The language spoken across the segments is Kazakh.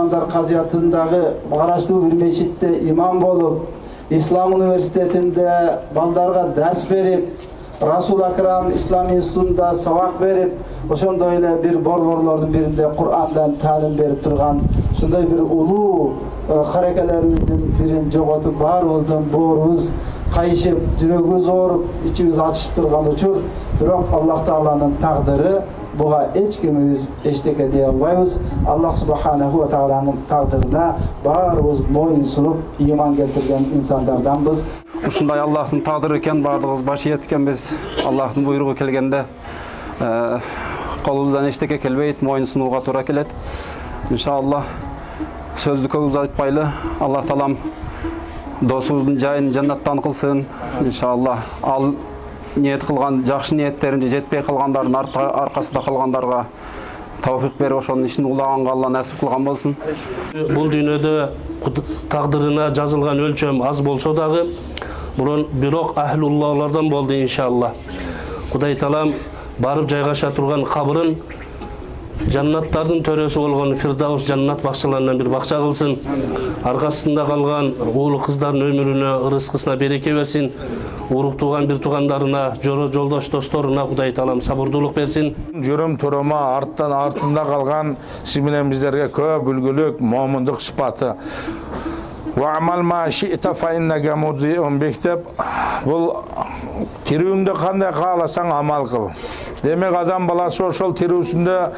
имамдар казиятындагы бараштуу бир мечитте имам болуп, Ислам университетинде балдарга дарс берип, Расул Акрам Ислам институтунда сабак берип, ошондой эле бир борборлордун биринде Кур'андан таалим берип турган ушундай бир улуу харакелерибиздин бирин жоготуп, баарыбыздын боорубуз кайышып, жүрөгүбүз ооруп, ичибиз ачышып турган учур. Бирок Аллах Тааланын тагдыры, буга эч кимибиз эчтеке дей албайбыз. Аллах Субханаху ва Тааланын тагдырына баарыбыз моюн сунуп, ыйман келтирген инсандарданбыз. Ушундай Аллахтын тагдыры экен, баардыгыбыз баш ийет экенбиз. Аллахтын буйругу келгенде колубуздан эчтеке келбейт, моюн сунууга туура келет. Иншаллах сөздү көп узатпайлы. Аллах Таалам досубуздун жайын жаннаттан кылсын. Иншаллах ал ниет кылган жакшы ниеттерин жетпей калгандардын аркасында калгандарга тавфик берип, ошонун ишин улаганга Алла насип кылган болсун. Бул дүйнөдө тагдырына жазылган өлчөм аз болсо дагы, бирок ахлуллахлардан болду иншаллах. Кудай Таалам барып жайгаша турган кабырын жаннаттардын төрөсү болгон Фирдаус жаннат бакчаларынан бир бакча кылсын. Аркасында калган уулу кыздардын өмүрүнө, ырыскысына береке берсин. Уруктууган бир туугандарына, жолдош досторуна Кудай Таалам сабырдуулук берсин. Жүрүм турума артында калган сиз менен биздерге көп үлгүлүк момундук сыпаты. Вa'mal ma shi'ta fa innaka mujzi'un bik деп, бул тирүүңдө кандай кааласаң амал кыл. Демек адам баласы ошол тирүүсүндө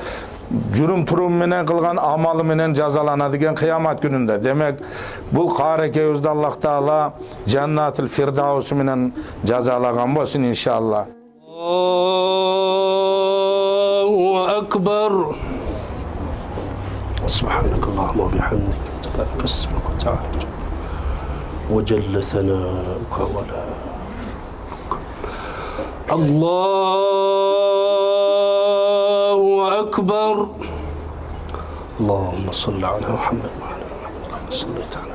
жүрүм турум менен кылган амалы менен жазаланат экен кыямат күнүндө. Демек бул каарекебизди Аллах Таала Жаннатул Фирдаус менен жазалаган болсун иншалла. Аллаху акбар. Субханакаллахумма ва бихамдик. تبارك اسمك وتعالى وجل ثناؤك ولا الله أكبر. اللهم صل على محمد وعلى محمد كما صليت على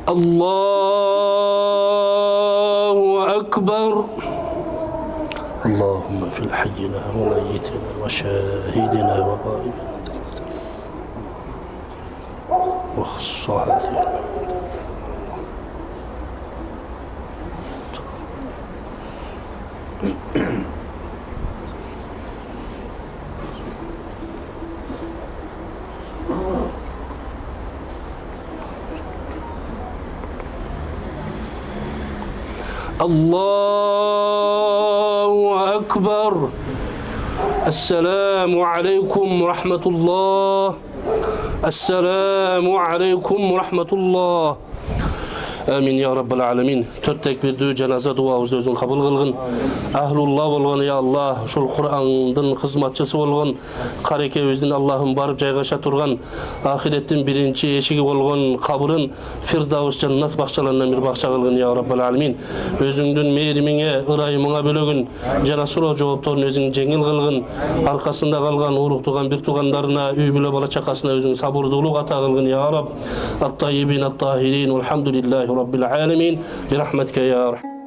الله أكبر. اللهم في حينا وميتنا وشاهدنا وغائبنا وخص هذه الله أكبر. السلام عليكم ورحمة الله. السلام عليكم ورحمة الله. Amin ya Rabbal Alamin. Tört tekbirde cenaze duamızda özün kabul kılgın. Ahlullah bolğan ya Allah, şol Kur'an'dın hizmetçisi bolğan, karekebizden Allah'ın barıp jaygaşa turgan, ahirettin birinci eşigi bolğan kabırın Firdaus jannat bakçalarından bir bakça kılgın ya Rabbal Alamin. Özüңdün mehrimine, ırayımına bölөгün, jana sura jogoptorun özüň jеңил kılgın, arkasında kalgan, uruqtugan bir tugandarına, üy bile bala çakasına özüň sabırdooluk ata kılgın ya Rabb. At-tayyibin, at-tahirin, elhamdülillahi Rabbil Alamin. Birahmetke ya Rahman.